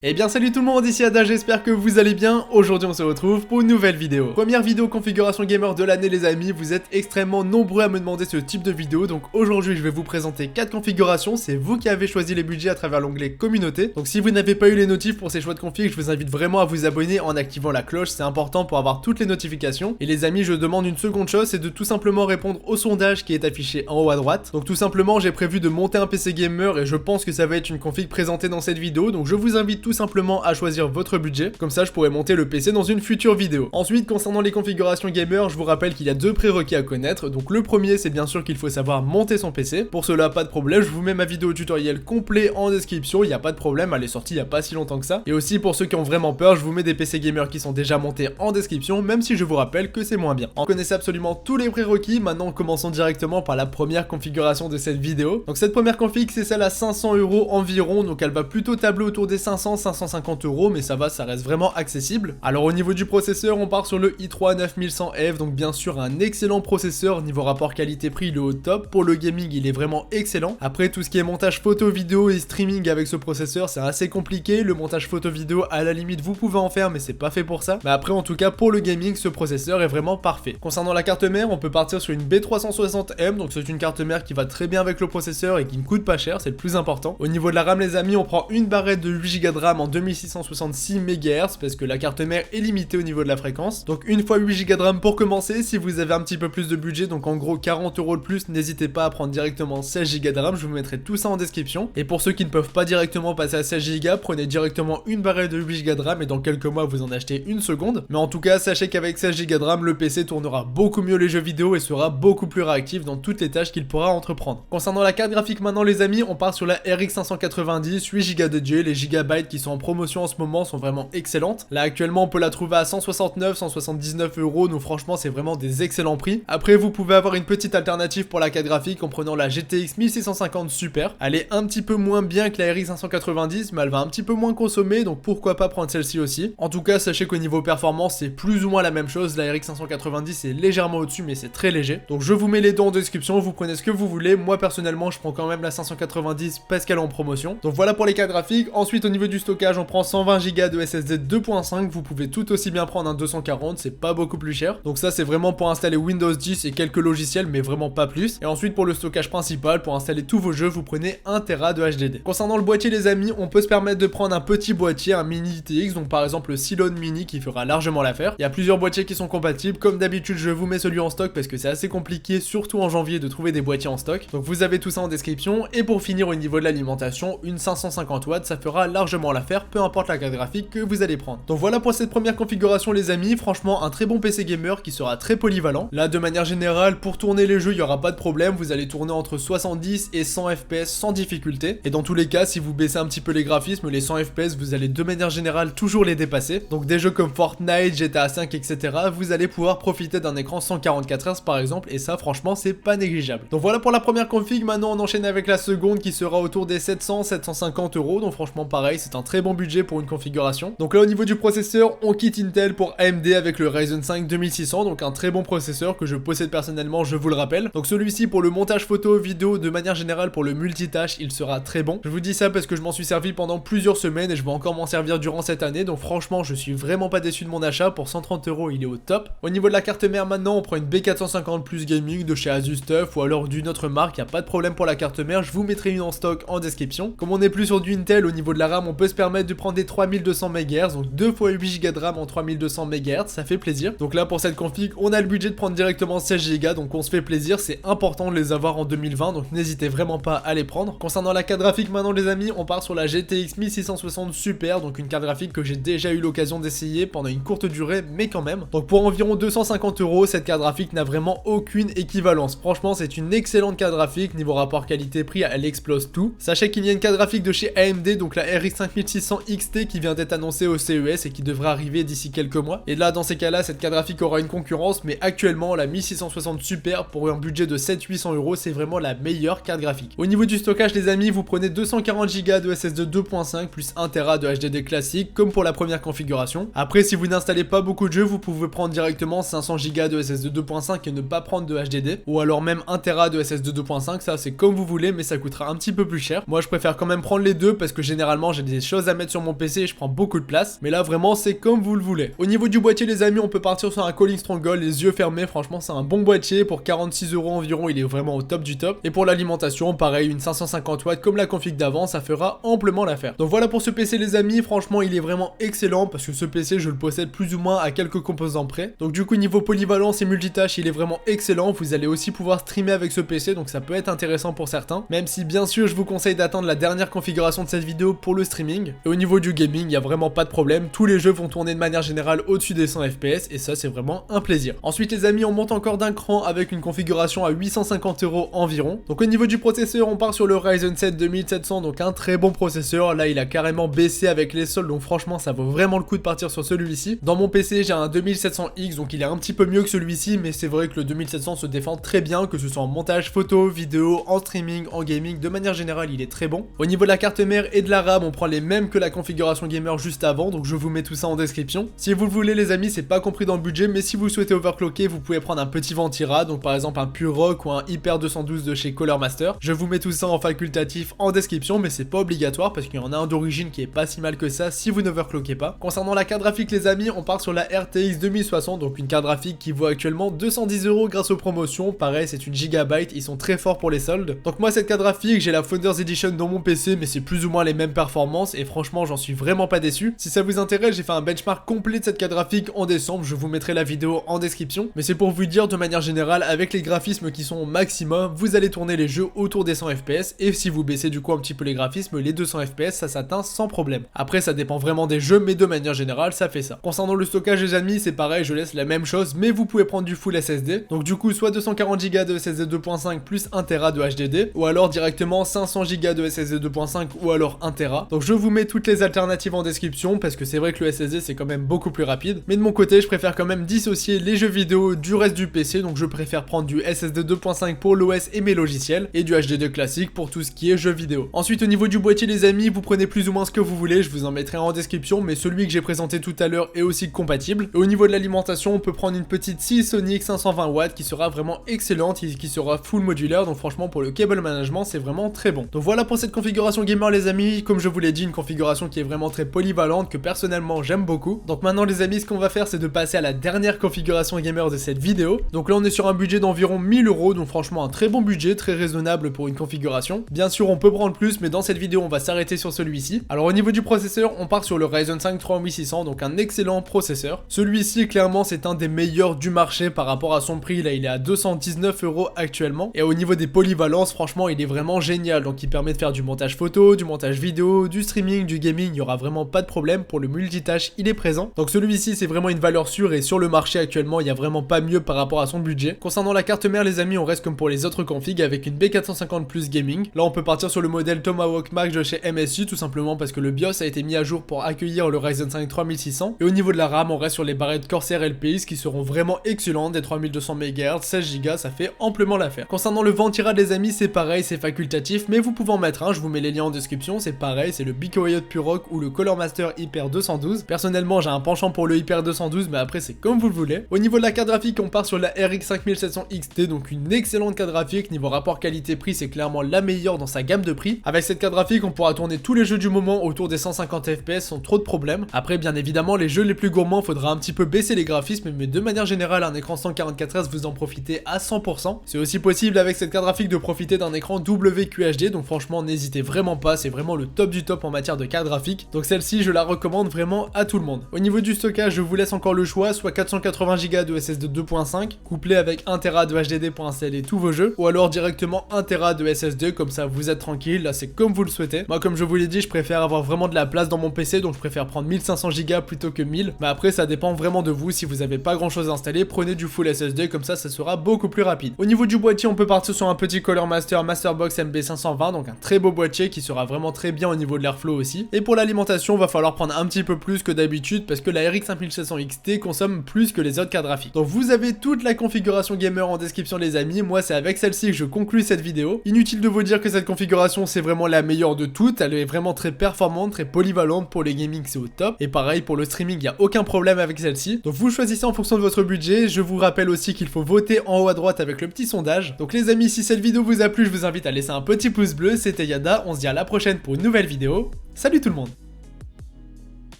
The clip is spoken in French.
Eh bien salut tout le monde, ici Ada, j'espère que vous allez bien. Aujourd'hui on se retrouve pour une nouvelle vidéo. Première vidéo configuration gamer de l'année les amis, vous êtes extrêmement nombreux à me demander ce type de vidéo. Donc aujourd'hui je vais vous présenter 4 configurations, c'est vous qui avez choisi les budgets à travers l'onglet communauté. Donc si vous n'avez pas eu les notifs pour ces choix de config, je vous invite vraiment à vous abonner en activant la cloche, c'est important pour avoir toutes les notifications. Et les amis, je demande une seconde chose, c'est de tout simplement répondre au sondage qui est affiché en haut à droite. Donc tout simplement j'ai prévu de monter un PC gamer et je pense que ça va être une config présentée dans cette vidéo. Donc je vous invite tout simplement à choisir votre budget, comme ça je pourrai monter le PC dans une future vidéo. Ensuite, concernant les configurations gamer, je vous rappelle qu'il y a deux prérequis à connaître. Donc le premier, c'est bien sûr qu'il faut savoir monter son PC. Pour cela, pas de problème, je vous mets ma vidéo tutoriel complet en description, il n'y a pas de problème, elle est sortie il n'y a pas si longtemps que ça. Et aussi pour ceux qui ont vraiment peur, je vous mets des PC gamers qui sont déjà montés en description, même si je vous rappelle que c'est moins bien. On connaissait absolument tous les prérequis, maintenant commençons directement par la première configuration de cette vidéo. Donc cette première config, c'est celle à 500 € environ, donc elle va plutôt tabler autour des 500-550 €, mais ça va, ça reste vraiment accessible. Alors au niveau du processeur, on part sur le i3 9100F, donc bien sûr un excellent processeur, niveau rapport qualité-prix il est au top, pour le gaming il est vraiment excellent. Après tout ce qui est montage photo, vidéo et streaming avec ce processeur c'est assez compliqué, le montage photo vidéo à la limite vous pouvez en faire mais c'est pas fait pour ça. Mais après en tout cas pour le gaming ce processeur est vraiment parfait. Concernant la carte mère, on peut partir sur une B360M, donc c'est une carte mère qui va très bien avec le processeur et qui ne coûte pas cher, c'est le plus important. Au niveau de la RAM les amis, on prend une barrette de 8 Go de RAM en 2666 MHz parce que la carte mère est limitée au niveau de la fréquence. Donc une fois 8 Go de RAM pour commencer. Si vous avez un petit peu plus de budget, donc en gros 40 € de plus, n'hésitez pas à prendre directement 16 Go de RAM, je vous mettrai tout ça en description. Et pour ceux qui ne peuvent pas directement passer à 16 Go, prenez directement une barrette de 8 Go de RAM et dans quelques mois vous en achetez une seconde. Mais en tout cas sachez qu'avec 16 Go de RAM, le PC tournera beaucoup mieux les jeux vidéo et sera beaucoup plus réactif dans toutes les tâches qu'il pourra entreprendre. Concernant la carte graphique maintenant les amis, on part sur la RX 590, 8 Go de Dieu, les gigabytes qui sont en promotion en ce moment sont vraiment excellentes. Là actuellement on peut la trouver à 169-179 €, donc franchement c'est vraiment des excellents prix. Après vous pouvez avoir une petite alternative pour la carte graphique en prenant la GTX 1650 Super. Elle est un petit peu moins bien que la RX 590 mais elle va un petit peu moins consommer, donc pourquoi pas prendre celle-ci aussi. En tout cas sachez qu'au niveau performance c'est plus ou moins la même chose, la RX 590 est légèrement au-dessus mais c'est très léger. Donc je vous mets les deux en description, vous prenez ce que vous voulez. Moi personnellement je prends quand même la 590 parce qu'elle est en promotion. Donc voilà pour les cartes graphiques. Ensuite au niveau du stockage on prend 120 Go de SSD 2.5, vous pouvez tout aussi bien prendre un 240, c'est pas beaucoup plus cher. Donc ça c'est vraiment pour installer Windows 10 et quelques logiciels mais vraiment pas plus. Et ensuite pour le stockage principal, pour installer tous vos jeux, vous prenez 1 Tera de HDD. Concernant le boîtier les amis, on peut se permettre de prendre un petit boîtier, un mini ITX, donc par exemple le Cylon Mini qui fera largement l'affaire. Il y a plusieurs boîtiers qui sont compatibles, comme d'habitude je vous mets celui en stock parce que c'est assez compliqué, surtout en janvier, de trouver des boîtiers en stock. Donc vous avez tout ça en description. Et pour finir au niveau de l'alimentation, une 550 watts, ça fera largement l'affaire, peu importe la carte graphique que vous allez prendre. Donc voilà pour cette première configuration les amis, franchement un très bon PC gamer qui sera très polyvalent. Là de manière générale pour tourner les jeux il n'y aura pas de problème, vous allez tourner entre 70 et 100 fps sans difficulté. Et dans tous les cas si vous baissez un petit peu les graphismes, les 100 fps vous allez de manière générale toujours les dépasser. Donc des jeux comme Fortnite, GTA 5 etc, vous allez pouvoir profiter d'un écran 144 Hz par exemple et ça franchement c'est pas négligeable. Donc voilà pour la première config, maintenant on enchaîne avec la seconde qui sera autour des 700-750 €. Donc franchement pareil c'est un très bon budget pour une configuration. Donc là au niveau du processeur on quitte Intel pour AMD avec le Ryzen 5 2600, donc un très bon processeur que je possède personnellement je vous le rappelle. Donc celui-ci pour le montage photo, vidéo, de manière générale pour le multitâche il sera très bon. Je vous dis ça parce que je m'en suis servi pendant plusieurs semaines et je vais encore m'en servir durant cette année, donc franchement je suis vraiment pas déçu de mon achat. Pour 130 € il est au top. Au niveau de la carte mère maintenant on prend une B450 Plus Gaming de chez Asus TUF ou alors d'une autre marque, y a pas de problème pour la carte mère, je vous mettrai une en stock en description. Comme on est plus sur du Intel, au niveau de la RAM on peut se permettre de prendre des 3200 MHz, donc 2 fois 8 Go de RAM en 3200 MHz, ça fait plaisir. Donc là pour cette config on a le budget de prendre directement 16 Go, donc on se fait plaisir, c'est important de les avoir en 2020, donc n'hésitez vraiment pas à les prendre. Concernant la carte graphique maintenant les amis, on part sur la GTX 1660 Super, donc une carte graphique que j'ai déjà eu l'occasion d'essayer pendant une courte durée mais quand même. Donc pour environ 250 €, cette carte graphique n'a vraiment aucune équivalence. Franchement c'est une excellente carte graphique, niveau rapport qualité-prix elle explose tout. Sachez qu'il y a une carte graphique de chez AMD, donc la RX 5600 XT qui vient d'être annoncée au CES et qui devrait arriver d'ici quelques mois. Et là dans ces cas là cette carte graphique aura une concurrence, mais actuellement la 1660 Super pour un budget de 700-800 € c'est vraiment la meilleure carte graphique. Au niveau du stockage les amis, vous prenez 240 Go de SSD 2.5 plus 1 Tera de HDD classique comme pour la première configuration. Après si vous n'installez pas beaucoup de jeux, vous pouvez prendre directement 500 Go de SSD 2.5 et ne pas prendre de HDD, ou alors même 1 Tera de SSD 2.5, ça c'est comme vous voulez mais ça coûtera un petit peu plus cher. Moi je préfère quand même prendre les deux parce que généralement j'ai des choses à mettre sur mon PC et je prends beaucoup de place. Mais là vraiment c'est comme vous le voulez. Au niveau du boîtier les amis, on peut partir sur un Calling Stronghold, les yeux fermés, franchement c'est un bon boîtier. Pour 46 € environ, il est vraiment au top du top. Et pour l'alimentation, pareil, une 550 watts comme la config d'avant, ça fera amplement l'affaire. Donc voilà pour ce PC les amis, franchement il est vraiment excellent parce que ce PC je le possède plus ou moins à quelques composants près. Donc du coup niveau polyvalence et multitâche il est vraiment excellent. Vous allez aussi pouvoir streamer avec ce PC, donc ça peut être intéressant pour certains. Même si bien sûr je vous conseille d'attendre la dernière configuration de cette vidéo pour le streaming. Et au niveau du gaming, il n'y a vraiment pas de problème. Tous les jeux vont tourner de manière générale au-dessus des 100 FPS et ça c'est vraiment un plaisir. Ensuite les amis, on monte encore d'un cran avec une configuration à 850 € environ. Donc au niveau du processeur, on part sur le Ryzen 7 2700, donc un très bon processeur. Là il a carrément baissé avec les soldes, donc franchement ça vaut vraiment le coup de partir sur celui-ci. Dans mon PC j'ai un 2700X, donc il est un petit peu mieux que celui-ci, mais c'est vrai que le 2700 se défend très bien, que ce soit en montage photo, vidéo, en streaming, en gaming, de manière générale il est très bon. Au niveau de la carte mère et de la RAM, on prend les mêmes que la configuration gamer juste avant, donc je vous mets tout ça en description. Si vous le voulez les amis, c'est pas compris dans le budget, mais si vous souhaitez overclocker, vous pouvez prendre un petit Ventira, donc par exemple un Pure Rock ou un Hyper 212 de chez Cooler Master. Je vous mets tout ça en facultatif en description, mais c'est pas obligatoire parce qu'il y en a un d'origine qui est pas si mal que ça si vous n'overclockez pas. Concernant la carte graphique les amis, on part sur la RTX 2060, donc une carte graphique qui vaut actuellement 210 € grâce aux promotions. Pareil, c'est une gigabyte, ils sont très forts pour les soldes. Donc moi cette carte graphique, j'ai la Founders Edition dans mon PC, mais c'est plus ou moins les mêmes performances et franchement j'en suis vraiment pas déçu. Si ça vous intéresse, j'ai fait un benchmark complet de cette carte graphique en décembre, je vous mettrai la vidéo en description. Mais c'est pour vous dire de manière générale, avec les graphismes qui sont au maximum, vous allez tourner les jeux autour des 100 FPS et si vous baissez du coup un petit peu les graphismes, les 200 FPS ça s'atteint sans problème. Après ça dépend vraiment des jeux, mais de manière générale ça fait ça. Concernant le stockage les amis, c'est pareil, je laisse la même chose, mais vous pouvez prendre du full SSD. Donc du coup soit 240 Go de SSD 2.5 plus 1 Tera de HDD, ou alors directement 500 Go de SSD 2.5 ou alors 1 Tera. Donc je vous mets toutes les alternatives en description parce que c'est vrai que le SSD c'est quand même beaucoup plus rapide. Mais de mon côté je préfère quand même dissocier les jeux vidéo du reste du PC, donc je préfère prendre du SSD 2.5 pour l'OS et mes logiciels et du HDD classique pour tout ce qui est jeux vidéo. Ensuite au niveau du boîtier les amis, vous prenez plus ou moins ce que vous voulez, je vous en mettrai en description, mais celui que j'ai présenté tout à l'heure est aussi compatible. Et au niveau de l'alimentation, on peut prendre une petite Seasonic 520 watts qui sera vraiment excellente, qui sera full modulaire, donc franchement pour le cable management c'est vraiment très bon. Donc voilà pour cette configuration gamer les amis, comme je vous l'ai dit, une configuration qui est vraiment très polyvalente, que personnellement j'aime beaucoup. Donc maintenant les amis, ce qu'on va faire c'est de passer à la dernière configuration gamer de cette vidéo. Donc là on est sur un budget d'environ 1000 €, donc franchement un très bon budget, très raisonnable pour une configuration. Bien sûr on peut prendre plus, mais dans cette vidéo on va s'arrêter sur celui-ci. Alors au niveau du processeur, on part sur le Ryzen 5 3600, donc un excellent processeur. Celui-ci clairement c'est un des meilleurs du marché par rapport à son prix, là il est à 219 € actuellement. Et au niveau des polyvalences, franchement il est vraiment génial, donc il permet de faire du montage photo, du montage vidéo, du streaming, du gaming, il n'y aura vraiment pas de problème. Pour le multitâche il est présent, donc celui-ci c'est vraiment une valeur sûre et sur le marché actuellement il n'y a vraiment pas mieux par rapport à son budget. Concernant la carte mère les amis, on reste comme pour les autres configs avec une B450 Plus Gaming. Là on peut partir sur le modèle Tomahawk Max de chez MSI, tout simplement parce que le BIOS a été mis à jour pour accueillir le Ryzen 5 3600. Et au niveau de la RAM, on reste sur les barrettes Corsair LPX qui seront vraiment excellentes, des 3200 MHz, 16 Go, ça fait amplement l'affaire. Concernant le Ventira les amis, c'est pareil, c'est facultatif, mais vous pouvez en mettre un, je vous mets les liens en description, c'est pareil, c'est le BKOYOT Pure Rock ou le Cooler Master Hyper 212. Personnellement j'ai un penchant pour le Hyper 212, mais après c'est comme vous le voulez. Au niveau de la carte graphique, on part sur la RX 5700 XT, donc une excellente carte graphique, niveau rapport qualité-prix c'est clairement la meilleure dans sa gamme de prix. Avec cette carte graphique on pourra tourner tous les jeux du moment autour des 150 FPS sans trop de problèmes. Après bien évidemment les jeux les plus gourmands faudra un petit peu baisser les graphismes, mais de manière générale un écran 144 Hz vous en profitez à 100%. C'est aussi possible avec cette carte graphique de profiter d'un écran WQHD, donc franchement n'hésitez vraiment pas, c'est vraiment le top du top en matière de carte graphique, donc celle-ci je la recommande vraiment à tout le monde. Au niveau du stockage je vous laisse encore le choix, soit 480 Go de SSD 2.5 couplé avec 1 Tera de HDD pour installer tous vos jeux, ou alors directement 1 Tera de SSD, comme ça vous êtes tranquille, là c'est comme vous le souhaitez. Moi comme je vous l'ai dit, je préfère avoir vraiment de la place dans mon PC, donc je préfère prendre 1500 Go plutôt que 1000, mais après ça dépend vraiment de vous. Si vous avez pas grand chose à installer, prenez du full SSD, comme ça sera beaucoup plus rapide. Au niveau du boîtier, on peut partir sur un petit Cooler Master Masterbox MB520, donc un très beau boîtier qui sera vraiment très bien au niveau de l'airflow aussi. Et pour l'alimentation, va falloir prendre un petit peu plus que d'habitude parce que la RX 5700 XT consomme plus que les autres cartes graphiques. Donc vous avez toute la configuration gamer en description les amis. Moi c'est avec celle-ci que je conclue cette vidéo. Inutile de vous dire que cette configuration c'est vraiment la meilleure de toutes, elle est vraiment très performante, très polyvalente. Pour les gaming c'est au top, et pareil pour le streaming il n'y a aucun problème avec celle-ci. Donc vous choisissez en fonction de votre budget. Je vous rappelle aussi qu'il faut voter en haut à droite avec le petit sondage. Donc les amis, si cette vidéo vous a plu, je vous invite à laisser un petit pouce bleu. C'était Yada, on se dit à la prochaine pour une nouvelle vidéo. Salut tout le monde.